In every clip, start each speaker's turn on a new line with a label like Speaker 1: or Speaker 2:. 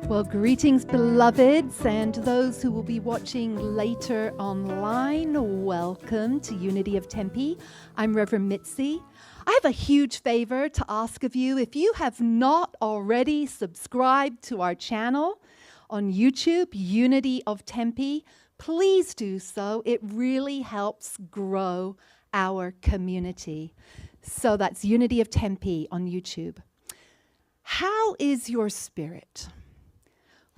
Speaker 1: Well, greetings, beloveds, and those who will be watching later online. Welcome to Unity of Tempe. I'm Reverend Mitzi. I have a huge favor to ask of you. If you have not already subscribed to our channel on YouTube, Unity of Tempe, please do so. It really helps grow our community. So that's Unity of Tempe on YouTube. How is your spirit?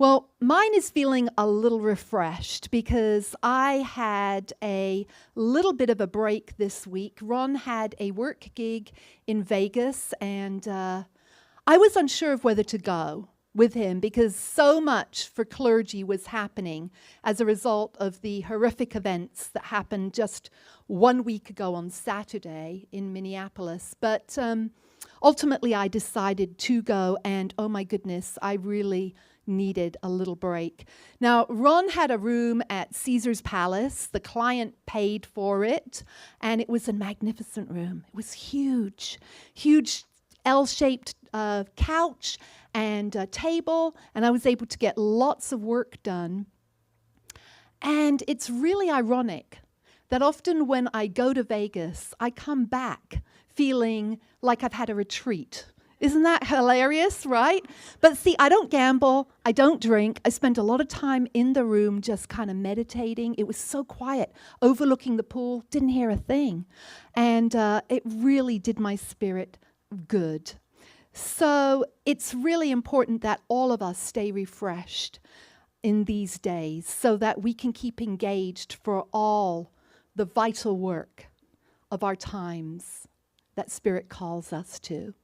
Speaker 1: Well, mine is feeling a little refreshed because I had a little bit of a break this week. Ron had a work gig in Vegas, and I was unsure of whether to go with him because so much for clergy was happening as a result of the horrific events that happened just 1 week ago on Saturday in Minneapolis. But ultimately, I decided to go, and oh my goodness, I really needed a little break. Now, Ron had a room at Caesar's Palace. The client paid for it, and it was a magnificent room. It was huge, huge L-shaped couch and a table, and I was able to get lots of work done. And it's really ironic that often when I go to Vegas, I come back feeling like I've had a retreat. Isn't that hilarious, right? But see, I don't gamble, I don't drink. I spent a lot of time in the room just kind of meditating. It was so quiet, overlooking the pool, didn't hear a thing. And it really did my spirit good. So it's really important that all of us stay refreshed in these days so that we can keep engaged for all the vital work of our times that Spirit calls us to.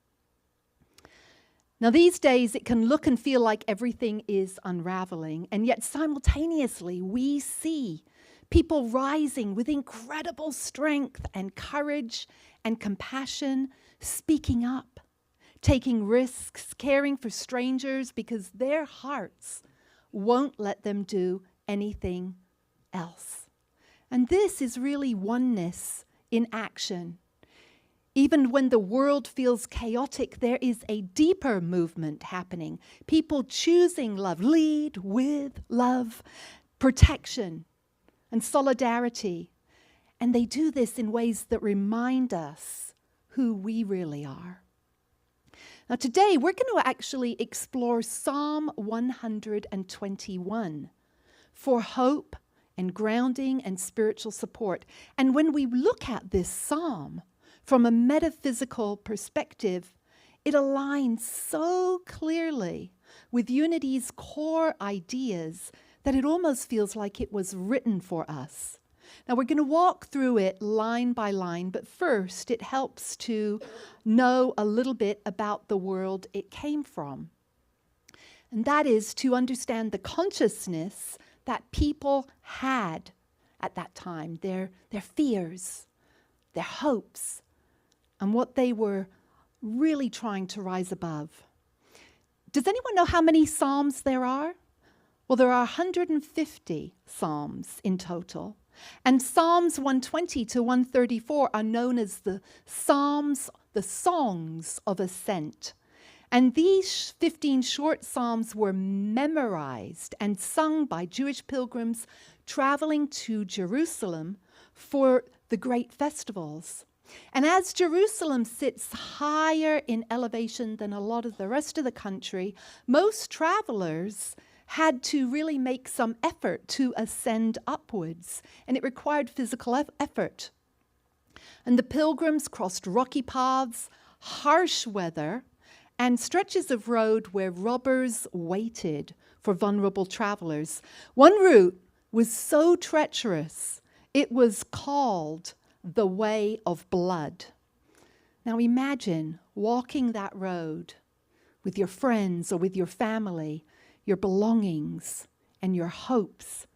Speaker 1: Now, these days, it can look and feel like everything is unraveling, and yet simultaneously, we see people rising with incredible strength and courage and compassion, speaking up, taking risks, caring for strangers because their hearts won't let them do anything else. And this is really oneness in action. Even when the world feels chaotic, there is a deeper movement happening. People choosing love, lead with love, protection, and solidarity. And they do this in ways that remind us who we really are. Now today, we're going to actually explore Psalm 121 for hope and grounding and spiritual support. And when we look at this psalm, from a metaphysical perspective, it aligns so clearly with Unity's core ideas that it almost feels like it was written for us. Now, we're going to walk through it line by line, but first, it helps to know a little bit about the world it came from. And that is to understand the consciousness that people had at that time, their fears, their hopes, and what they were really trying to rise above. Does anyone know how many psalms there are? Well, there are 150 psalms in total. And Psalms 120 to 134 are known as the psalms, the songs of ascent. And these 15 short psalms were memorized and sung by Jewish pilgrims traveling to Jerusalem for the great festivals. And as Jerusalem sits higher in elevation than a lot of the rest of the country, most travelers had to really make some effort to ascend upwards, and it required physical effort. And the pilgrims crossed rocky paths, harsh weather, and stretches of road where robbers waited for vulnerable travelers. One route was so treacherous, it was called the way of blood. Now imagine walking that road with your friends or with your family, your belongings and your hopes,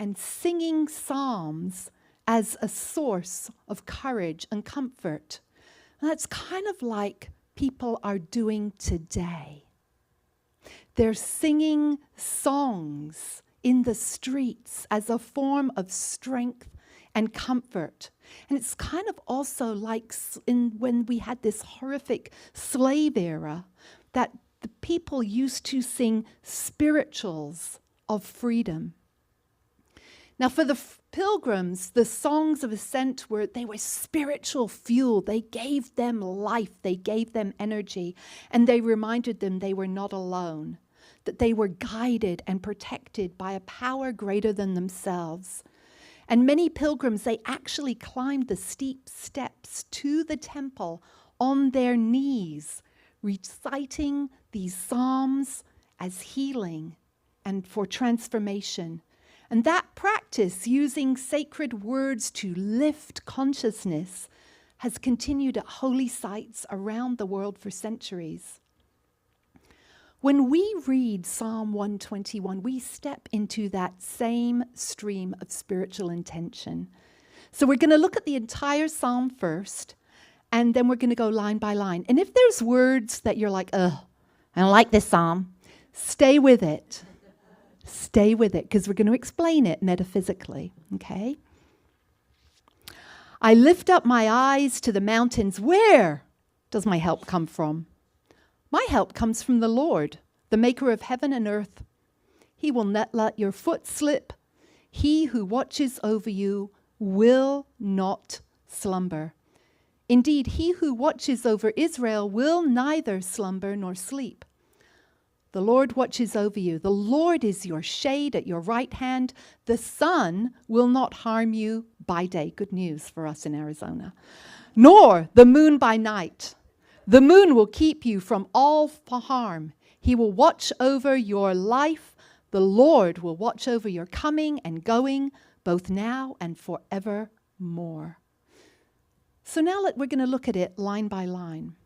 Speaker 1: and singing psalms as a source of courage and comfort. And that's kind of like people are doing today. They're singing songs in the streets as a form of strength and comfort. And it's kind of also like when we had this horrific slave era, that the people used to sing spirituals of freedom. Now, for the pilgrims, the songs of ascent were spiritual fuel. They gave them life. They gave them energy. And they reminded them they were not alone, that they were guided and protected by a power greater than themselves. And many pilgrims, they actually climbed the steep steps to the temple on their knees, reciting these psalms as healing and for transformation. And that practice, using sacred words to lift consciousness, has continued at holy sites around the world for centuries. When we read Psalm 121, we step into that same stream of spiritual intention. So we're going to look at the entire psalm first, and then we're going to go line by line. And if there's words that you're like, ugh, I don't like this psalm, stay with it. Stay with it, because we're going to explain it metaphysically, okay? I lift up my eyes to the mountains. Where does my help come from? My help comes from the Lord, the maker of heaven and earth. He will not let your foot slip. He who watches over you will not slumber. Indeed, he who watches over Israel will neither slumber nor sleep. The Lord watches over you. The Lord is your shade at your right hand. The sun will not harm you by day. Good news for us in Arizona. Nor the moon by night. The moon will keep you from all harm. He will watch over your life. The Lord will watch over your coming and going, both now and forevermore. So now we're going to look at it line by line.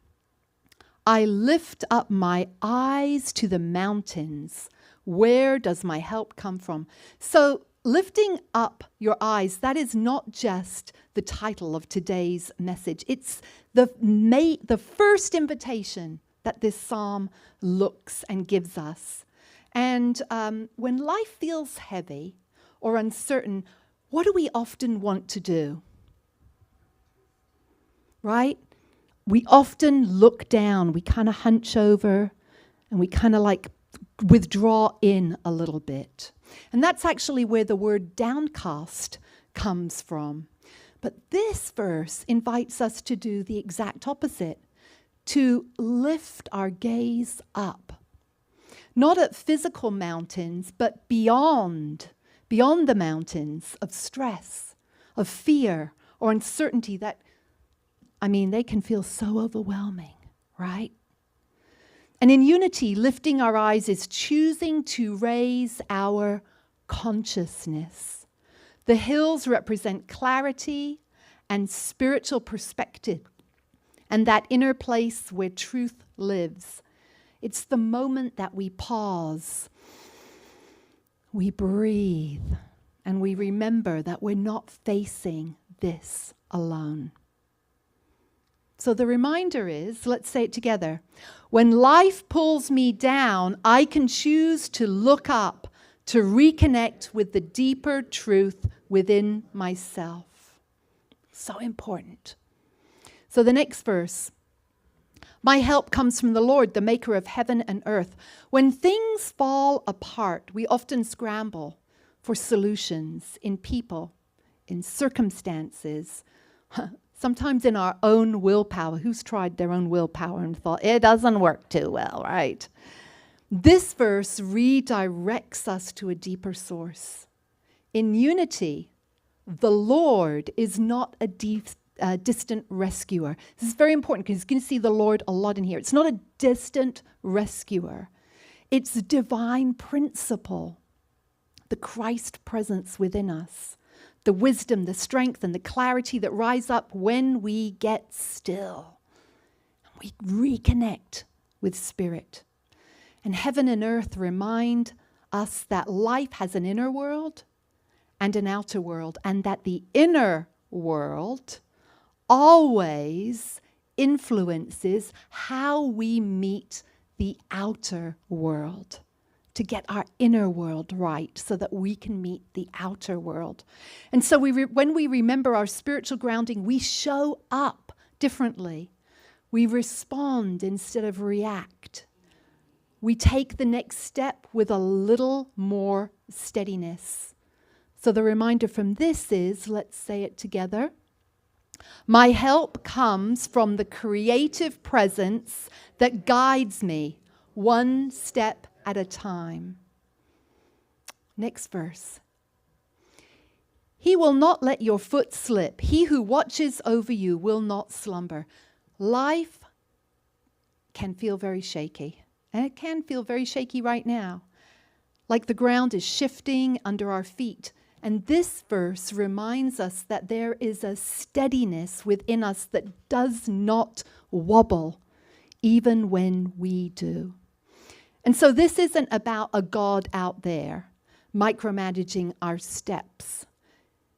Speaker 1: I lift up my eyes to the mountains. Where does my help come from? So lifting up your eyes, that is not just the title of today's message. It's the first invitation that this psalm looks and gives us. And when life feels heavy or uncertain, what do we often want to do? Right? We often look down, we kind of hunch over, and we kind of like withdraw in a little bit. And that's actually where the word downcast comes from. But this verse invites us to do the exact opposite, to lift our gaze up. Not at physical mountains, but beyond the mountains of stress, of fear, or uncertainty that they can feel so overwhelming, right? And in unity, lifting our eyes is choosing to raise our consciousness. The hills represent clarity and spiritual perspective, and that inner place where truth lives. It's the moment that we pause, we breathe, and we remember that we're not facing this alone. So the reminder is, let's say it together. When life pulls me down, I can choose to look up, to reconnect with the deeper truth within myself. So important. So the next verse. My help comes from the Lord, the maker of heaven and earth. When things fall apart, we often scramble for solutions in people, in circumstances, sometimes in our own willpower. Who's tried their own willpower and thought, it doesn't work too well, right? This verse redirects us to a deeper source. In unity, the Lord is not a distant rescuer. This is very important because you're going to see the Lord a lot in here. It's not a distant rescuer. It's divine principle, the Christ presence within us. The wisdom, the strength, and the clarity that rise up when we get still. We reconnect with spirit. And heaven and earth remind us that life has an inner world and an outer world, and that the inner world always influences how we meet the outer world, to get our inner world right so that we can meet the outer world. And so when we remember our spiritual grounding, we show up differently. We respond instead of react. we take the next step with a little more steadiness. So the reminder from this is, let's say it together. My help comes from the creative presence that guides me one step at a time. Next verse. He will not let your foot slip. He who watches over you will not slumber. Life can feel very shaky. And it can feel very shaky right now. Like the ground is shifting under our feet. And this verse reminds us that there is a steadiness within us that does not wobble, even when we do. And so this isn't about a God out there micromanaging our steps.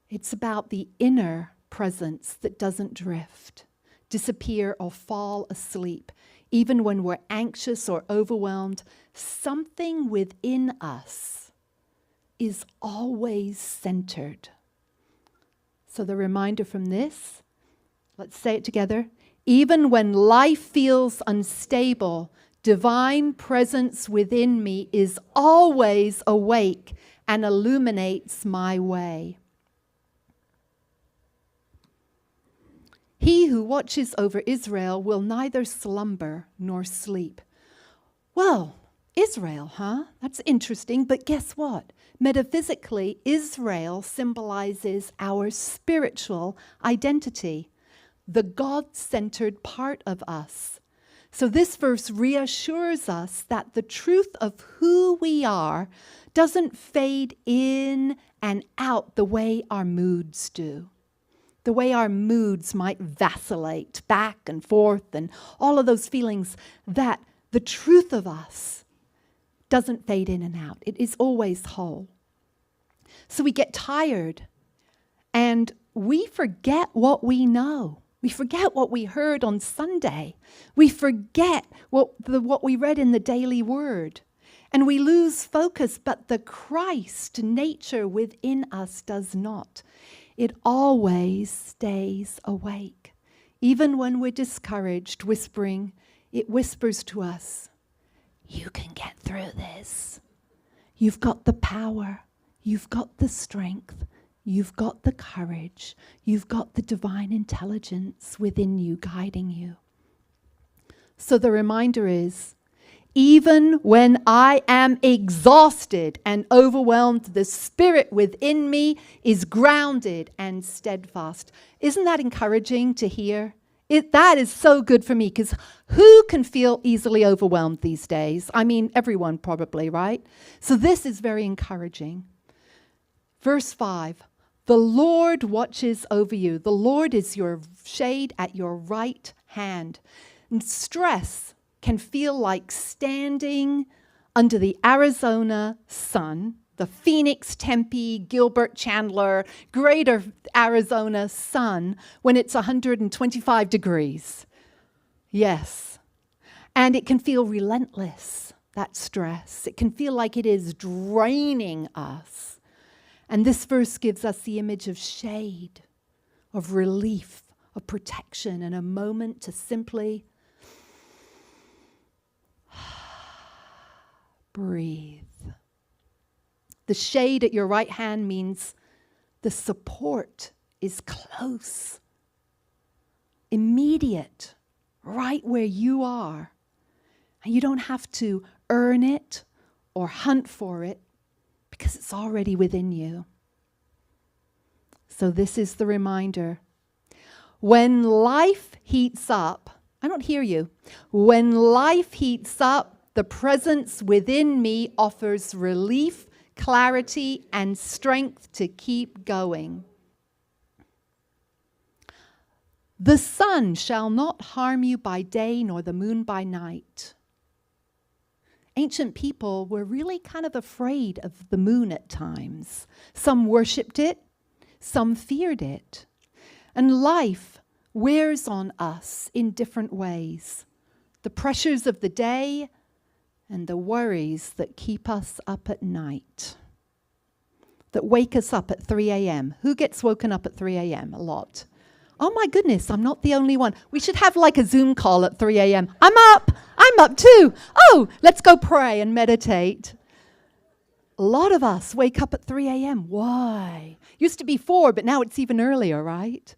Speaker 1: It's about the inner presence that doesn't drift, disappear, or fall asleep. Even when we're anxious or overwhelmed, something within us is always centered. So the reminder from this, let's say it together. Even when life feels unstable, divine presence within me is always awake and illuminates my way. He who watches over Israel will neither slumber nor sleep. Well, Israel, huh? That's interesting, but guess what? Metaphysically, Israel symbolizes our spiritual identity, the God-centered part of us. So this verse reassures us that the truth of who we are doesn't fade in and out the way our moods do. The way our moods might vacillate back and forth and all of those feelings, that the truth of us doesn't fade in and out. It is always whole. So we get tired and we forget what we know. We forget what we heard on Sunday. We forget what we read in the daily word. And we lose focus, but the Christ nature within us does not. It always stays awake. Even when we're discouraged, it whispers to us, you can get through this. You've got the power. You've got the strength. You've got the courage. You've got the divine intelligence within you guiding you. So the reminder is, even when I am exhausted and overwhelmed, the spirit within me is grounded and steadfast. Isn't that encouraging to hear? That is so good for me, because who can feel easily overwhelmed these days? I mean, everyone probably, right? So this is very encouraging. Verse 5, the Lord watches over you. The Lord is your shade at your right hand. And stress can feel like standing under the Arizona sun, the Phoenix, Tempe, Gilbert, Chandler, greater Arizona sun when it's 125 degrees. Yes. And it can feel relentless, that stress. It can feel like it is draining us. And this verse gives us the image of shade, of relief, of protection, and a moment to simply breathe. The shade at your right hand means the support is close, immediate, right where you are. And you don't have to earn it or hunt for it because it's already within you. So this is the reminder. When life heats up, I don't hear you. When life heats up, the presence within me offers relief, clarity, and strength to keep going. The sun shall not harm you by day, nor the moon by night. Ancient people were really kind of afraid of the moon at times. Some worshipped it, some feared it. And life wears on us in different ways. The pressures of the day and the worries that keep us up at night, that wake us up at 3 a.m. Who gets woken up at 3 a.m.? A lot. Oh my goodness, I'm not the only one. We should have like a Zoom call at 3 a.m. I'm I'm up too. Oh, let's go pray and meditate. A lot of us wake up at 3 a.m. Why? Used to be 4, but now it's even earlier, right?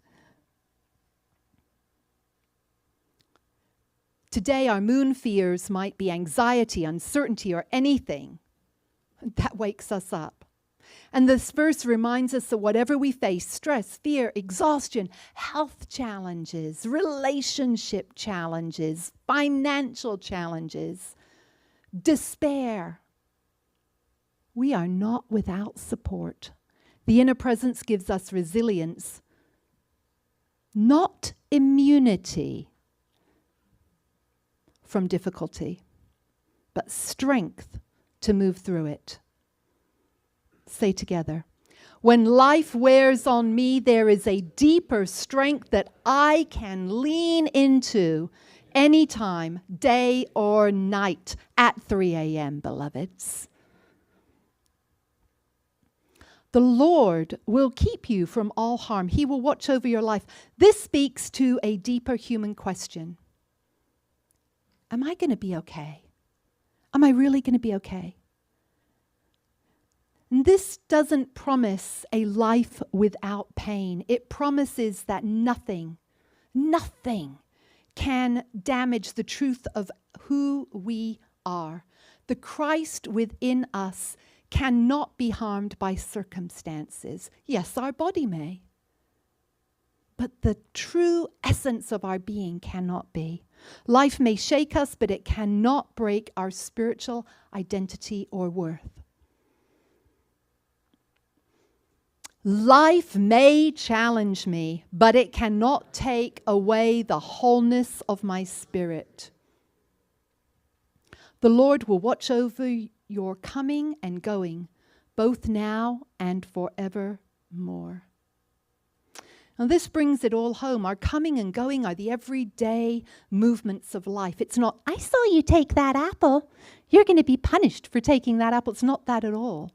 Speaker 1: Today, our moon fears might be anxiety, uncertainty, or anything that wakes us up. And this verse reminds us that whatever we face, stress, fear, exhaustion, health challenges, relationship challenges, financial challenges, despair, we are not without support. The inner presence gives us resilience, not immunity from difficulty, but strength to move through it. Say together, when life wears on me, there is a deeper strength that I can lean into anytime, day or night, at 3 a.m., beloveds. The Lord will keep you from all harm. He will watch over your life. This speaks to a deeper human question. Am I going to be okay? Am I really going to be okay? And this doesn't promise a life without pain. It promises that nothing can damage the truth of who we are. The Christ within us cannot be harmed by circumstances. Yes, our body may. But the true essence of our being cannot be. Life may shake us, but it cannot break our spiritual identity or worth. Life may challenge me, but it cannot take away the wholeness of my spirit. The Lord will watch over your coming and going, both now and forevermore. And this brings it all home. Our coming and going are the everyday movements of life. It's not, I saw you take that apple. You're going to be punished for taking that apple. It's not that at all.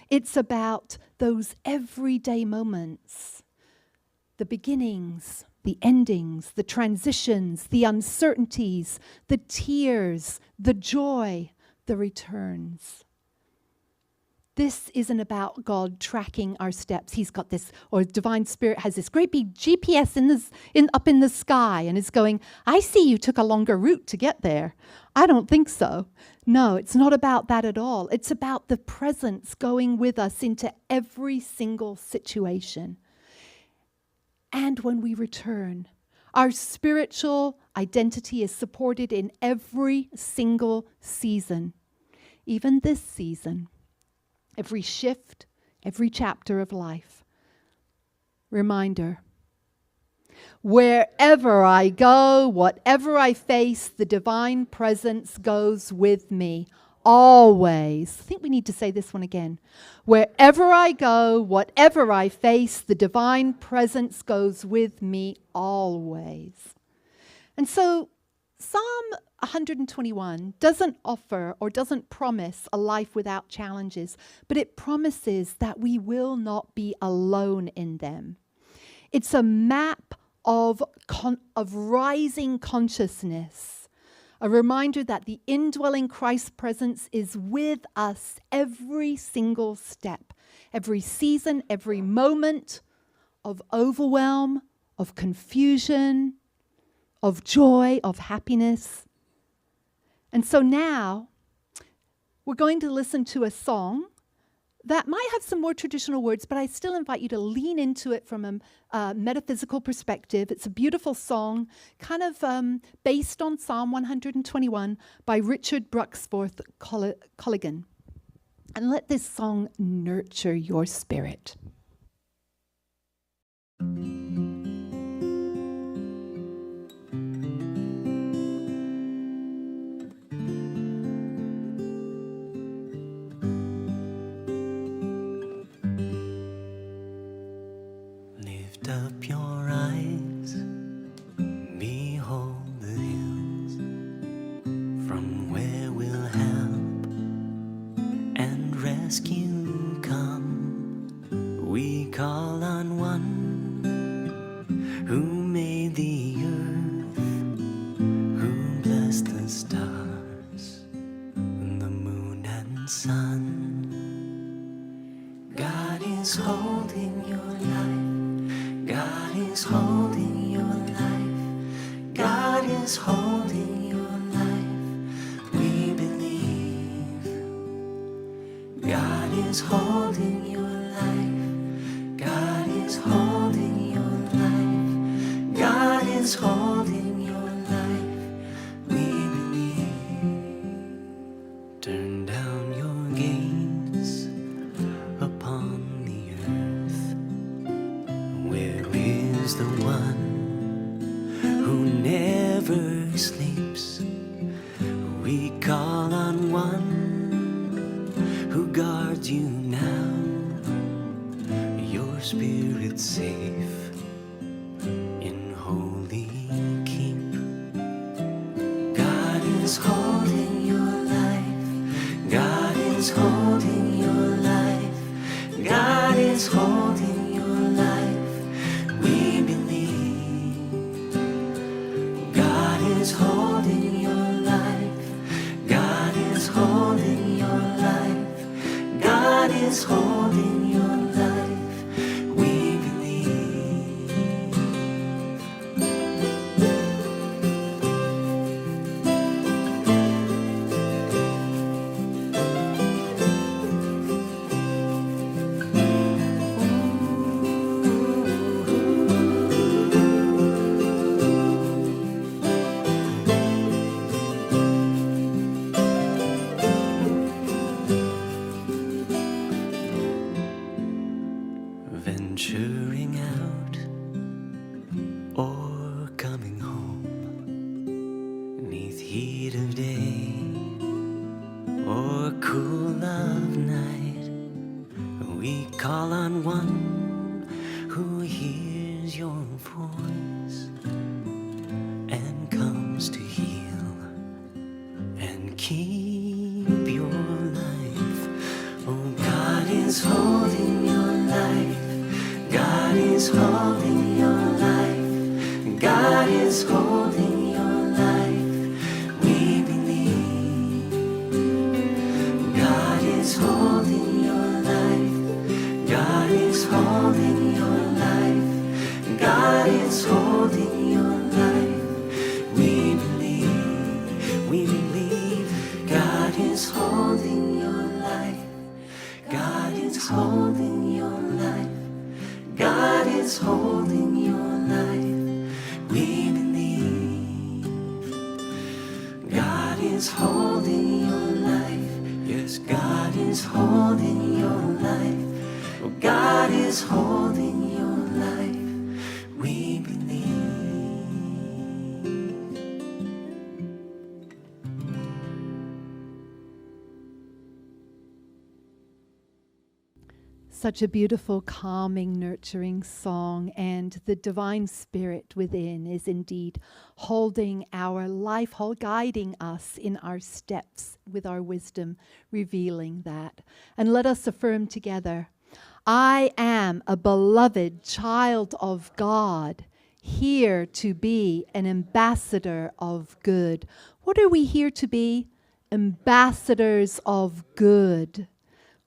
Speaker 1: It's about those everyday moments, the beginnings, the endings, the transitions, the uncertainties, the tears, the joy, the returns. This isn't about God tracking our steps. He's got this, or Divine Spirit has this great big GPS up in the sky and is going, I see you took a longer route to get there. I don't think so. No, it's not about that at all. It's about the presence going with us into every single situation. And when we return, our spiritual identity is supported in every single season, even this season. Every shift, every chapter of life. Reminder, wherever I go, whatever I face, the divine presence goes with me, always. I think we need to say this one again. Wherever I go, whatever I face, the divine presence goes with me, always. And so, Psalm 121 doesn't offer or doesn't promise a life without challenges, but it promises that we will not be alone in them. It's a map of rising consciousness, a reminder that the indwelling Christ presence is with us every single step, every season, every moment of overwhelm, of confusion, of joy, of happiness. And so now we're going to listen to a song that might have some more traditional words, but I still invite you to lean into it from a metaphysical perspective. It's a beautiful song, kind of based on Psalm 121 by Richard Bruxforth Colligan. And let this song nurture your spirit.
Speaker 2: Lift up your eyes, behold the hills, from where will help and rescue come. We call on one who made the earth, who blessed the stars. holding your life. God is holding your life. God is holding your life. We believe. God is holding your life. God is holding your life. God is holding your life. We believe. Turn down your gaze upon the earth. Where is the one who never sleeps? We call on one who guards you now. Your spirit's safe in holy keep. God is holding your life. God is holding your life. God is holding your life. We believe. God is holding your life. God is holding your life. God is holding your life. We believe. Venturing out or coming home, neath heat of day or cool of night, we call on one who hears your voice and comes to heal and keep your life. Oh, God is holding your life. God is holding your life. God is holding your life. We believe. God is holding your life. God is holding your life. God is holding your life. We believe. We believe. God is holding your life. God is holding your life. God is holding your life. We believe. God is holding your life. Yes, God is holding your life. Oh, God is holding your life. We believe.
Speaker 1: Such a beautiful, calming, nurturing song, and the divine spirit within is indeed holding our life, guiding us in our steps with our wisdom, revealing that. And let us affirm together, I am a beloved child of God, here to be an ambassador of good. What are we here to be? Ambassadors of good.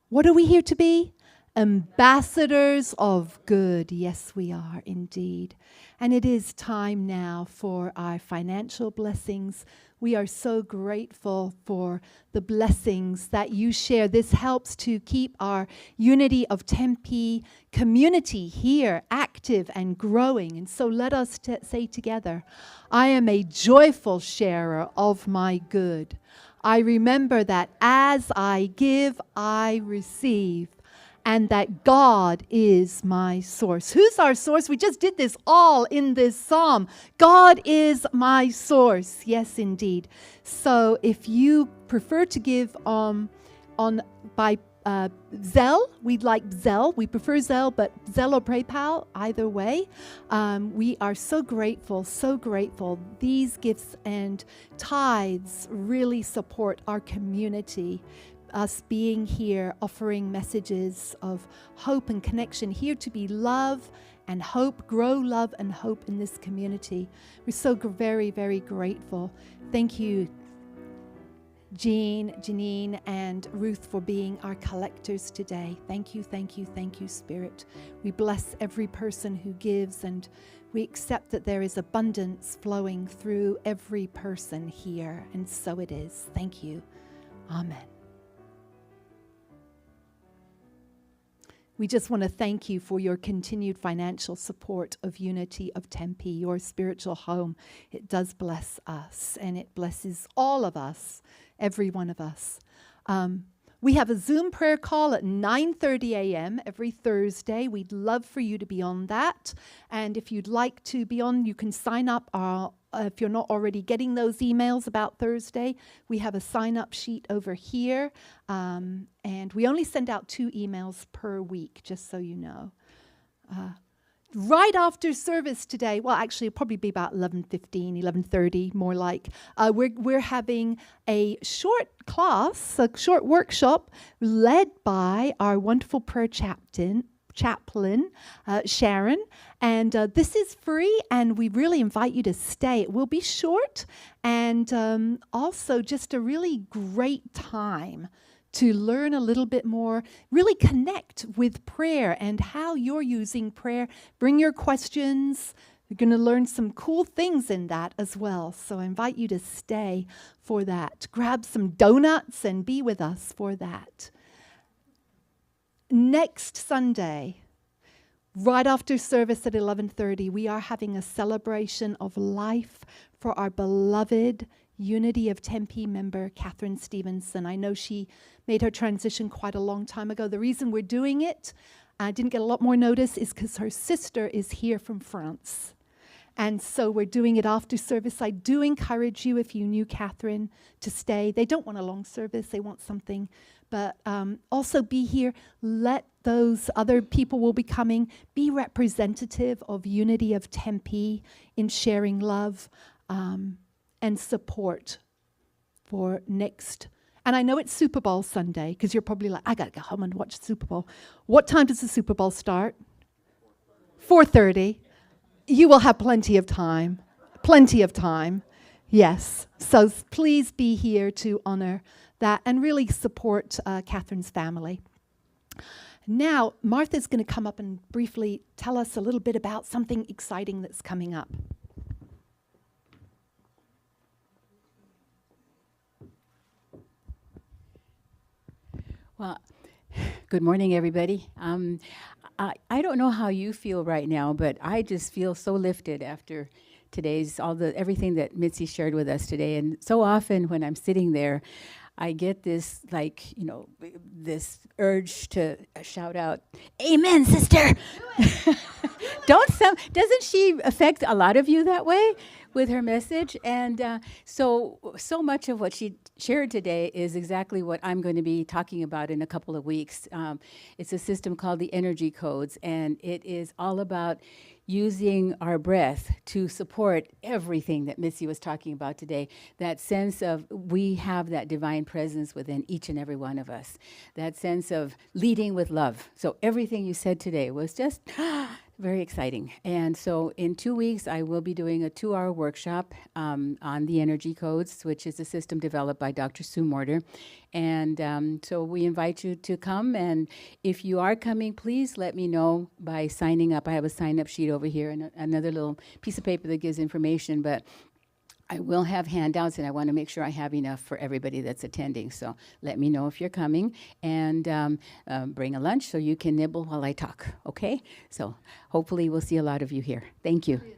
Speaker 1: What are we here to be? Ambassadors of good. Yes, we are indeed. And it is time now for our financial blessings. We are so grateful for the blessings that you share. This helps to keep our Unity of Tempe community here active and growing. And so let us say together, I am a joyful sharer of my good. I remember that as I give, I receive. And that God is my source. Who's our source? We just did this all in this psalm. God is my source. Yes, indeed. So if you prefer to give by Zelle, we'd like Zelle. We prefer Zelle, but Zelle or PayPal, either way. We are so grateful, so grateful. These gifts and tithes really support our community. Us being here, offering messages of hope and connection, here to be love and hope, grow love and hope in this community. We're so very, very grateful. Thank you. Jean, Janine, and Ruth for being our collectors today. Thank you, thank you, thank you, Spirit. We bless every person who gives, and we accept that there is abundance flowing through every person here, and so it is. Thank you. Amen. We just want to thank you for your continued financial support of Unity of Tempe, your spiritual home. It does bless us, and it blesses all of us, every one of us. We have a Zoom prayer call at 9:30 a.m. every Thursday. We'd love for you to be on that. And if you'd like to be on, you can sign up. If you're not already getting those emails about Thursday, we have a sign-up sheet over here. And we only send out 2 emails per week, just so you know. Right after service today, well, actually, it'll probably be about 11:15, 11:30, more like, we're having a short class, a short workshop led by our wonderful prayer chaplain, Sharon. And this is free, and we really invite you to stay. It will be short, and also just a really great time to learn a little bit more, really connect with prayer and how you're using prayer. Bring your questions. You're going to learn some cool things in that as well. So I invite you to stay for that. Grab some donuts and be with us for that. Next Sunday, right after service at 11:30, we are having a celebration of life for our beloved Unity of Tempe member, Catherine Stevenson. I know she made her transition quite a long time ago. The reason we're doing it, I didn't get a lot more notice, is because her sister is here from France. And so we're doing it after service. I do encourage you, if you knew Catherine, to stay. They don't want a long service. They want something. But also be here. Let those other people will be coming. Be representative of Unity of Tempe in sharing love and support for next. And I know it's Super Bowl Sunday, because you're probably like, I got to go home and watch Super Bowl. What time does the Super Bowl start? 4:30. You will have plenty of time. Plenty of time. Yes. So please be here to honor that and really support Catherine's family. Now, Martha's going to come up and briefly tell us a little bit about something exciting that's coming up.
Speaker 3: Well, good morning, everybody. I don't know how you feel right now, but I just feel so lifted after today's everything that Mitzi shared with us today. And so often when I'm sitting there, I get this this urge to shout out, "Amen, sister." Doesn't she affect a lot of you that way with her message? And so much of what she shared today is exactly what I'm going to be talking about in a couple of weeks. It's a system called the energy codes, and it is all about using our breath to support everything that Mitzi was talking about today. That sense of we have that divine presence within each and every one of us. That sense of leading with love. So everything you said today was just very exciting. And so in 2 weeks, I will be doing a 2-hour workshop on the energy codes, which is a system developed by Dr. Sue Morter. And so we invite you to come. And if you are coming, please let me know by signing up. I have a sign-up sheet over here and another little piece of paper that gives information. But I will have handouts, and I want to make sure I have enough for everybody that's attending. So let me know if you're coming, and bring a lunch so you can nibble while I talk, okay? So hopefully we'll see a lot of you here. Thank you.
Speaker 1: Thank you.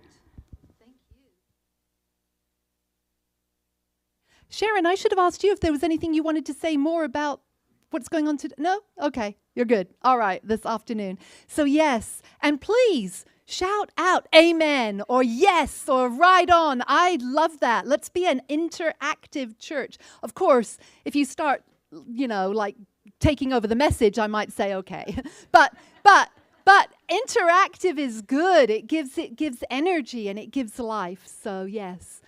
Speaker 1: Sharon, I should have asked you if there was anything you wanted to say more about what's going on today. No? Okay, you're good. All right, this afternoon. So yes, and please, shout out amen or yes or right on. I love that. Let's be an interactive church. Of course, if you start, like taking over the message, I might say okay. But interactive is good. It gives energy and it gives life. So yes.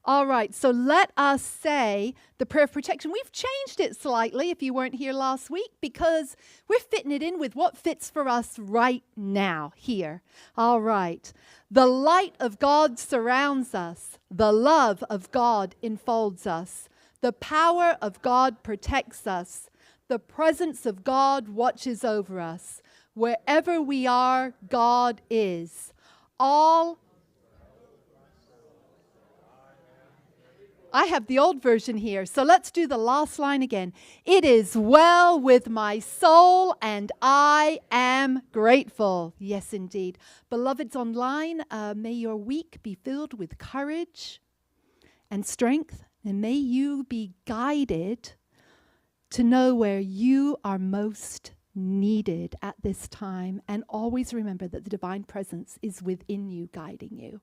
Speaker 1: All right, so let us say the prayer of protection. We've changed it slightly if you weren't here last week, because we're fitting it in with what fits for us right now here. All right. The light of God surrounds us. The love of God enfolds us. The power of God protects us. The presence of God watches over us. Wherever we are, God is. I have the old version here, so let's do the last line again. It is well with my soul, and I am grateful. Yes, indeed. Beloveds online, may your week be filled with courage and strength, and may you be guided to know where you are most needed at this time. And always remember that the divine presence is within you, guiding you.